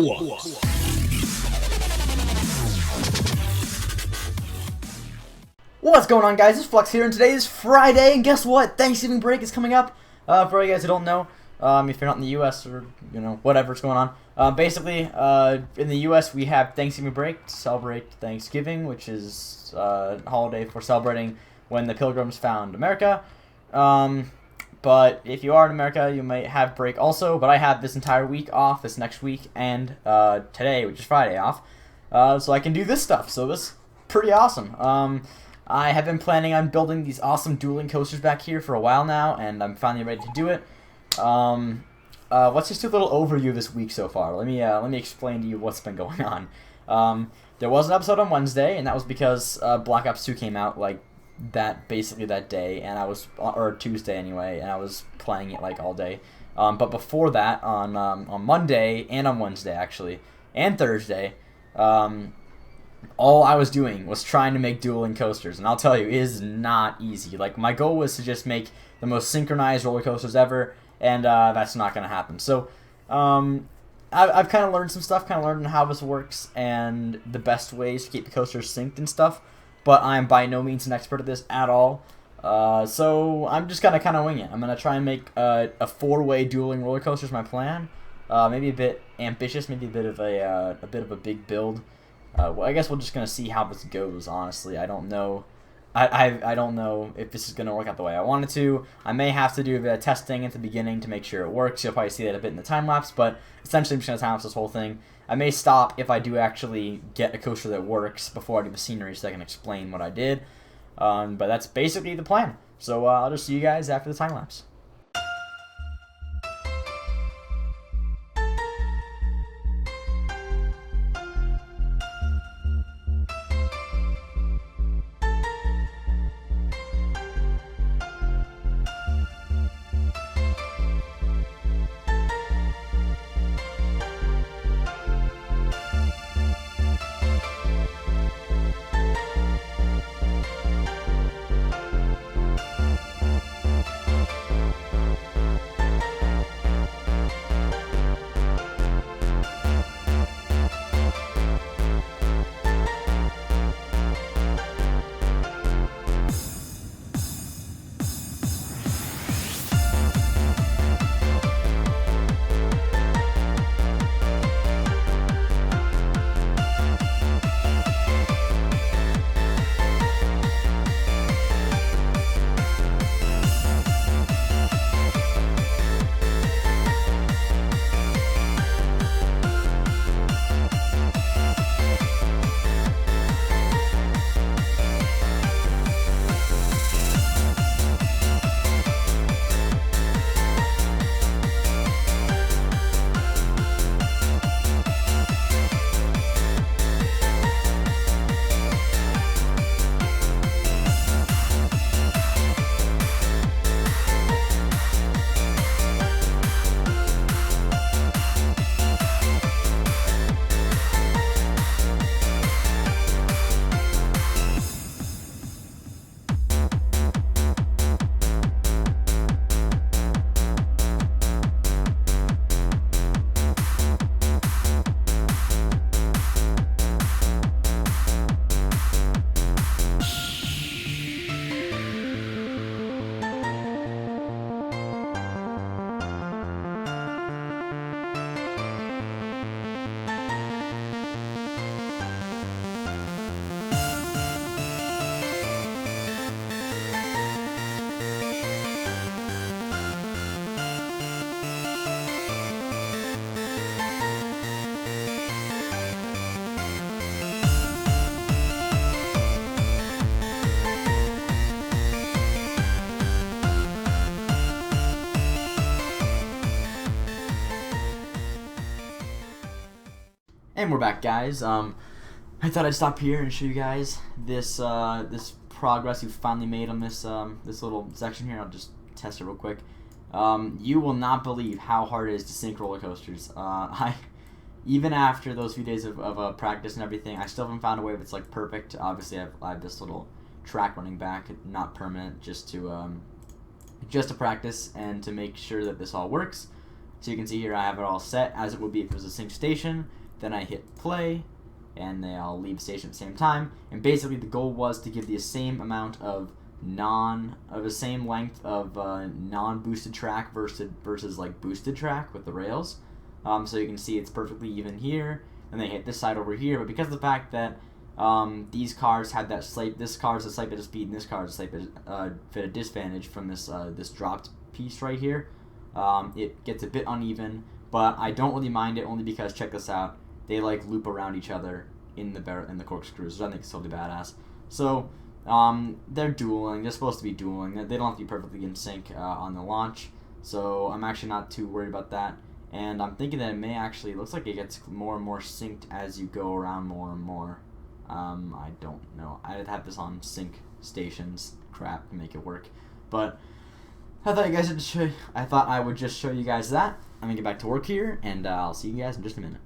Time-lapse. What's going on, guys? It's Flux here, and today is Friday, and guess what? Thanksgiving break is coming up. For all you guys who don't know, if you're not in the U.S. or, whatever's going on. Basically, in the U.S. we have Thanksgiving break to celebrate Thanksgiving, which is a holiday for celebrating when the Pilgrims found America. But if you are in America, you might have break also, but I have this entire week off, this next week, and today, which is Friday, off, so I can do this stuff, so this is pretty awesome. I have been planning on building these awesome dueling coasters back here for a while now, and I'm finally ready to do it. Let's just do a little overview this week so far. Let me explain to you what's been going on. There was an episode on Wednesday, and that was because Black Ops 2 came out basically that day, and or Tuesday anyway, and I was playing it all day. But before that, on Monday and on Wednesday actually, and Thursday, all I was doing was trying to make dueling coasters, and I'll tell you, it is not easy. My goal was to just make the most synchronized roller coasters ever, and that's not going to happen. So, I've kind of learned some stuff, learned how this works, and the best ways to keep the coasters synced and stuff, but I'm by no means an expert at this at all. So, I'm just going to kind of wing it. I'm going to try and make a 4-way dueling roller coaster is my plan. Maybe a bit ambitious, maybe a bit of a big build. Well, I guess we're just gonna see how this goes. Honestly, I don't know. I don't know if this is gonna work out the way I wanted to. I may have to do a bit of testing at the beginning to make sure it works. You'll probably see that a bit in the time lapse, but essentially I'm just gonna time lapse this whole thing. I may stop if I do actually get a coaster that works before I do the scenery, so I can explain what I did. But that's basically the plan. So I'll just see you guys after the time lapse. And we're back, guys. I thought I'd stop here and show you guys this this progress we've finally made on this this little section here. I'll just test it real quick. You will not believe how hard it is to sync roller coasters. Even after those few days of practice and everything, I still haven't found a way that's like perfect. Obviously, I have this little track running back, not permanent, just to practice and to make sure that this all works. So you can see here I have it all set as it would be if it was a sync station. Then I hit play, and they all leave station at the same time. And basically the goal was to give the same amount of the same length of non-boosted track versus like boosted track with the rails. So you can see it's perfectly even here, and they hit this side over here. But because of the fact that these cars had that this car's a slight bit of speed and this car's a slight bit of disadvantage from this this dropped piece right here, it gets a bit uneven. But I don't really mind it, only because check this out, they like loop around each other in the corkscrews, which I think is totally badass. So they're dueling. They're supposed to be dueling. They don't have to be perfectly in sync on the launch. So I'm actually not too worried about that. And I'm thinking that it may actually, looks like it gets more and more synced as you go around more and more. I don't know. I'd have this on sync stations crap to make it work. But I thought I would just show you guys that. I'm gonna get back to work here, and I'll see you guys in just a minute.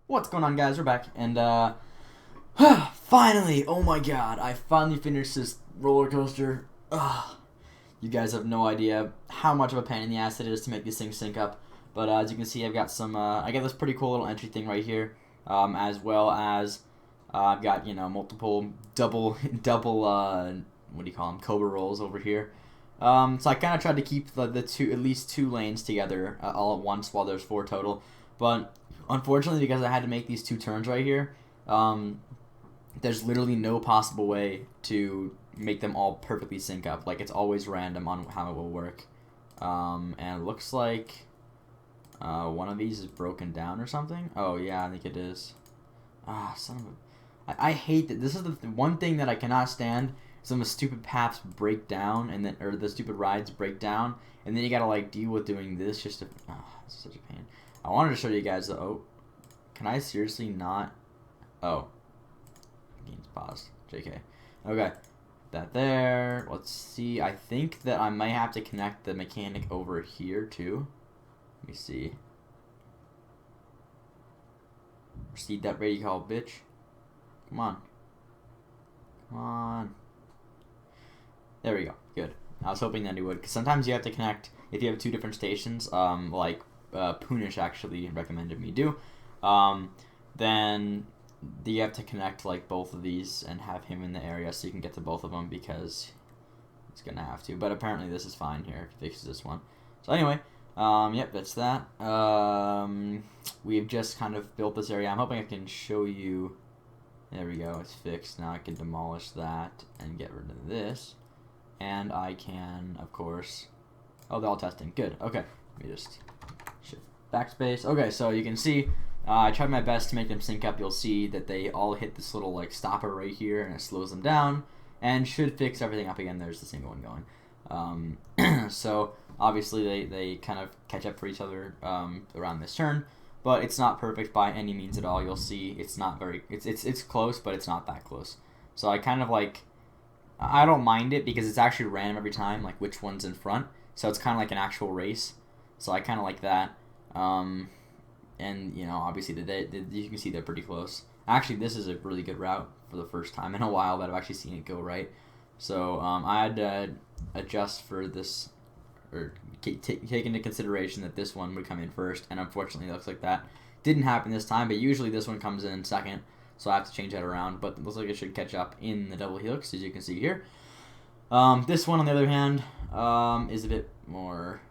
What's going on, guys? We're back, and finally, oh my god, I finally finished this roller coaster. You guys have no idea how much of a pain in the ass it is to make these things sync up. But as you can see, I've got some I got this pretty cool little entry thing right here, as well as I've got, you know, multiple double what do you call them, cobra rolls over here. So I kind of tried to keep the two, at least two lanes together all at once, while there's 4 total. But unfortunately, because I had to make these 2 turns right here, there's literally no possible way to make them all perfectly sync up. Like, it's always random on how it will work. And it looks like one of these is broken down or something. Oh yeah, I think it is. Son of a... I hate that. This is the one thing that I cannot stand. Some of the stupid paths break down, and then, or the stupid rides break down, and then you gotta like deal with doing this just to. It's such a pain. I wanted to show you guys the. Oh, can I seriously not? Oh, game's paused. JK. Okay, that there. Let's see. I think that I might have to connect the mechanic over here too. Let me see. Proceed that radio, bitch. Come on. Come on. There we go. Good. I was hoping that he would, because sometimes you have to connect, if you have 2 different stations, like Punish actually recommended me do, then you have to connect like both of these and have him in the area so you can get to both of them, because it's going to have to. But apparently this is fine here if it fixes this one. So anyway, yep, that's that. We've just kind of built this area. I'm hoping I can show you. There we go, it's fixed. Now I can demolish that and get rid of this. And I can, of course... Oh, they're all testing. Good. Okay. Let me just shift backspace. Okay, so you can see I tried my best to make them sync up. You'll see that they all hit this little like stopper right here, and it slows them down and should fix everything up again. There's the single one going. So obviously they kind of catch up for each other around this turn, but it's not perfect by any means at all. You'll see it's not very... It's close, but it's not that close. So I kind of like... I don't mind it because it's actually random every time, like which one's in front. So it's kind of like an actual race. So I kind of like that. And, you know, obviously you can see they're pretty close. Actually, this is a really good route for the first time in a while that I've actually seen it go right. So I had to adjust for this, or take into consideration that this one would come in first. And unfortunately, it looks like that didn't happen this time. But usually this one comes in second. So I have to change that around, but it looks like it should catch up in the double helix, as you can see here. This one, on the other hand, is a bit more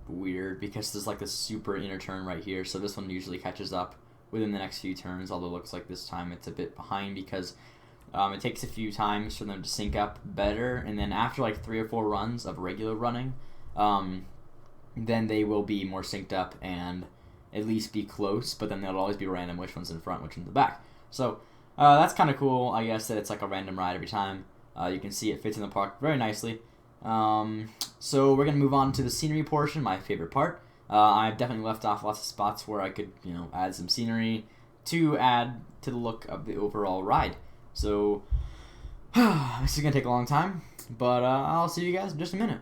weird because there's like this super inner turn right here. So this one usually catches up within the next few turns, although it looks like this time it's a bit behind because it takes a few times for them to sync up better. And then after like 3 or 4 runs of regular running, then they will be more synced up and at least be close, but then there'll always be random which one's in front, which one's in the back. So that's kind of cool, I guess, that it's like a random ride every time. You can see it fits in the park very nicely. So we're going to move on to the scenery portion, my favorite part. I've definitely left off lots of spots where I could, you know, add some scenery to add to the look of the overall ride. So this is going to take a long time, but I'll see you guys in just a minute.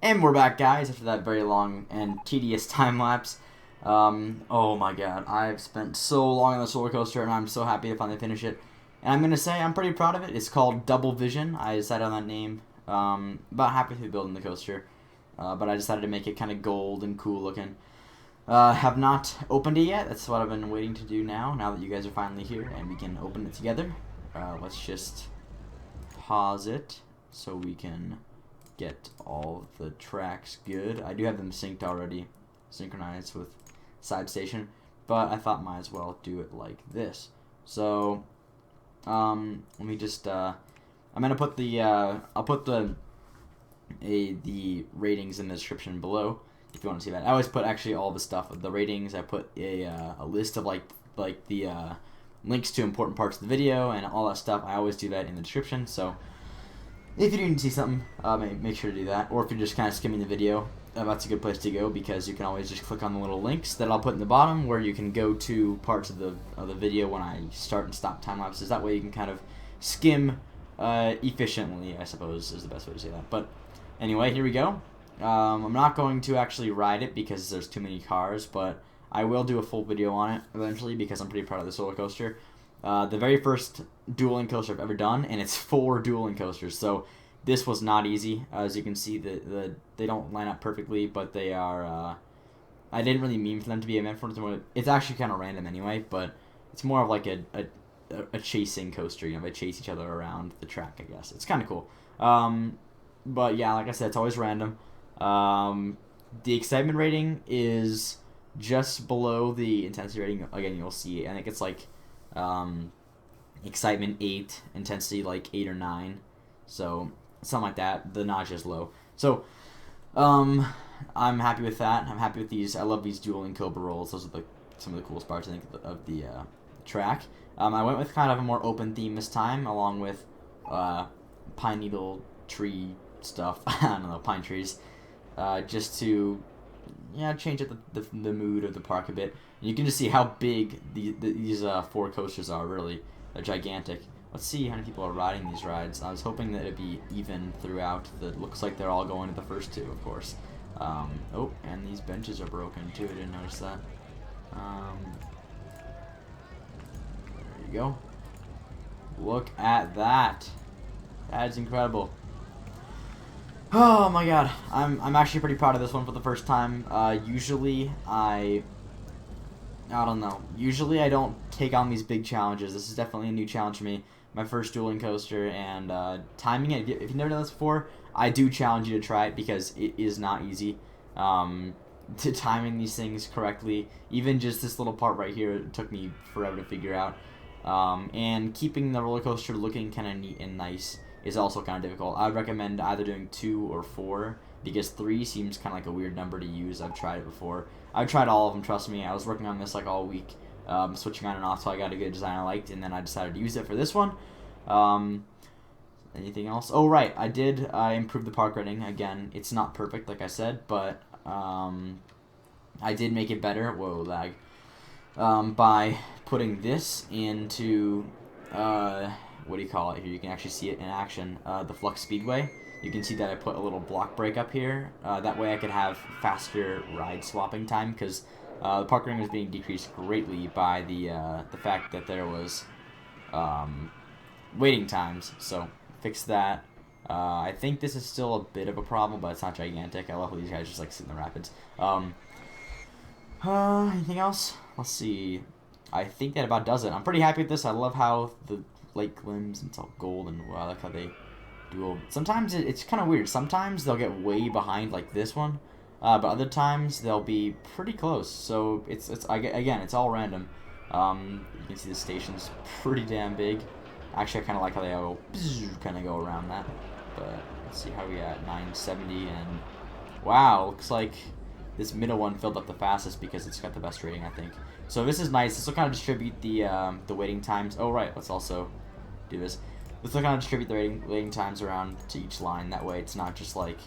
And we're back, guys, after that very long and tedious time lapse. Oh my god, I've spent so long on this roller coaster, and I'm so happy to finally finish it. And I'm gonna say I'm pretty proud of it. It's called Double Vision. I decided on that name about halfway through building the coaster, but I decided to make it kind of gold and cool looking. Have not opened it yet. That's what I've been waiting to do now. Now that you guys are finally here and we can open it together, let's just pause it so we can get all the tracks good. I do have them synced already, synchronized with Side Station, but I thought might as well do it like this. So let me just I'm gonna put the I'll put the ratings in the description below if you want to see that. I always put actually all the stuff, the ratings. I put a list of like the links to important parts of the video and all that stuff. I always do that in the description, so if you didn't see something, make sure to do that. Or if you're just kind of skimming the video, that's a good place to go, because you can always just click on the little links that I'll put in the bottom where you can go to parts of the video when I start and stop time lapses. That way you can kind of skim efficiently, I suppose is the best way to say that. But anyway, here we go. I'm not going to actually ride it because there's too many cars, but I will do a full video on it eventually because I'm pretty proud of this roller coaster. The very first dueling coaster I've ever done, and it's 4 dueling coasters, so this was not easy. As you can see, they don't line up perfectly, but they are, I didn't really mean for them to be meant for them. It's actually kind of random anyway, but it's more of like a chasing coaster, you know, they chase each other around the track, I guess. It's kind of cool. But yeah, like I said, it's always random. The excitement rating is just below the intensity rating. Again, you'll see, I think it's like excitement 8, intensity like 8 or 9, so something like that. The nausea is low, so I'm happy with that. I'm happy with these. I love these dueling cobra rolls. Those are some of the coolest parts, I think, of the track. I went with kind of a more open theme this time, along with pine needle tree stuff. I don't know, pine trees, just to change up the mood of the park a bit. And you can just see how big these 4 coasters are. Really, they're gigantic. Let's see how many people are riding these rides. I was hoping that it'd be even throughout. It looks like they're all going to the first 2, of course. Oh, and these benches are broken too. I didn't notice that. There you go. Look at that. That is incredible. Oh my god, I'm actually pretty proud of this one for the first time. Usually I don't know. Usually I don't take on these big challenges. This is definitely a new challenge for me. My first dueling coaster, and timing it. If you've never done this before, I do challenge you to try it because it is not easy. To timing these things correctly, even just this little part right here, it took me forever to figure out. And keeping the roller coaster looking kind of neat and nice is also kind of difficult. I would recommend either doing 2 or 4, because 3 seems kind of like a weird number to use. I've tried it before. I've tried all of them, trust me. I was working on this like all week, switching on and off, so I got a good design I liked, and then I decided to use it for this one. Anything else? Oh, right, I improved the park rating. Again, it's not perfect, like I said, but I did make it better. Whoa, lag. By putting this into, what do you call it here? You can actually see it in action. The Flux Speedway. You can see that I put a little block break up here. That way I could have faster ride swapping time, because the park rating was being decreased greatly by the fact that there was waiting times. So fix that. I think this is still a bit of a problem, but it's not gigantic. I love how these guys just like sit in the rapids. Anything else? Let's see. I think that about does it. I'm pretty happy with this. I love how the lake limbs, it's all gold, and I like how they do. Sometimes it's kind of weird. Sometimes they'll get way behind like this one, but other times they'll be pretty close. So again, it's all random. You can see the station's pretty damn big. Actually, I kind of like how they all kind of go around that. But let's see how we at 970, and wow, looks like this middle one filled up the fastest because it's got the best rating, I think. So this is nice. This will kind of distribute the waiting times. Oh right, let's also do this. This will kind of distribute the waiting times around to each line. That way, it's not just like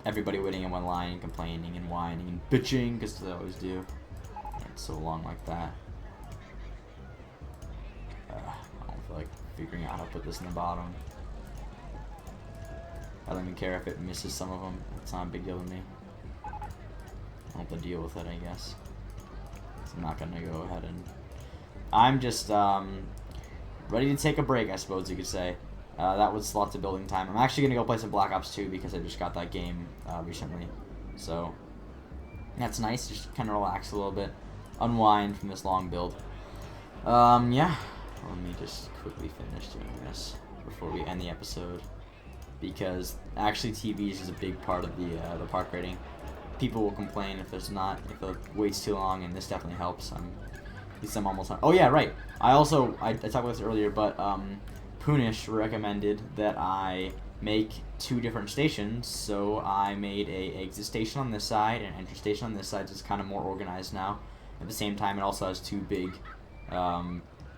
everybody waiting in one line and complaining and whining and bitching, because they always do. It's so long like that. I don't feel like figuring out how to put this in the bottom. I don't even care if it misses some of them. It's not a big deal to me. I don't have to deal with it, I guess. So I'm not gonna go ahead and... I'm just ready to take a break, I suppose you could say. That was lots of building time. I'm actually gonna go play some Black Ops 2 because I just got that game recently. So that's nice. Just kind of relax a little bit, unwind from this long build. Yeah. Let me just quickly finish doing this before we end the episode, because actually TVs is a big part of the park rating. People will complain if the wait's too long, and this definitely helps. At least I'm almost on. Oh yeah, right. I talked about this earlier, but Punish recommended that I make 2 different stations, so I made a exit station on this side and an entry station on this side. So it's kind of more organized now. At the same time, it also has 2 big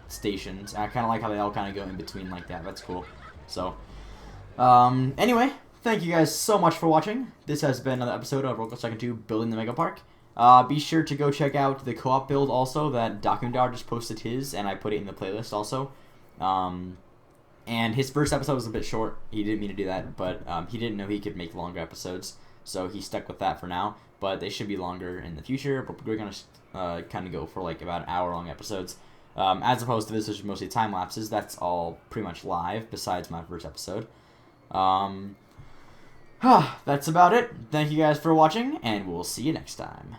stations. I kind of like how they all kind of go in between like that. That's cool. So, anyway, thank you guys so much for watching. This has been another episode of RedVelvetSquared 2 Building the MegaPark. Be sure to go check out the co-op build also that Documdar just posted his, and I put it in the playlist also. And his first episode was a bit short. He didn't mean to do that, but he didn't know he could make longer episodes, so he stuck with that for now. But they should be longer in the future, but we're going to kind of go for like about an hour-long episodes. As opposed to this, which is mostly time lapses. That's all pretty much live, besides my first episode. That's about it. Thank you guys for watching, and we'll see you next time.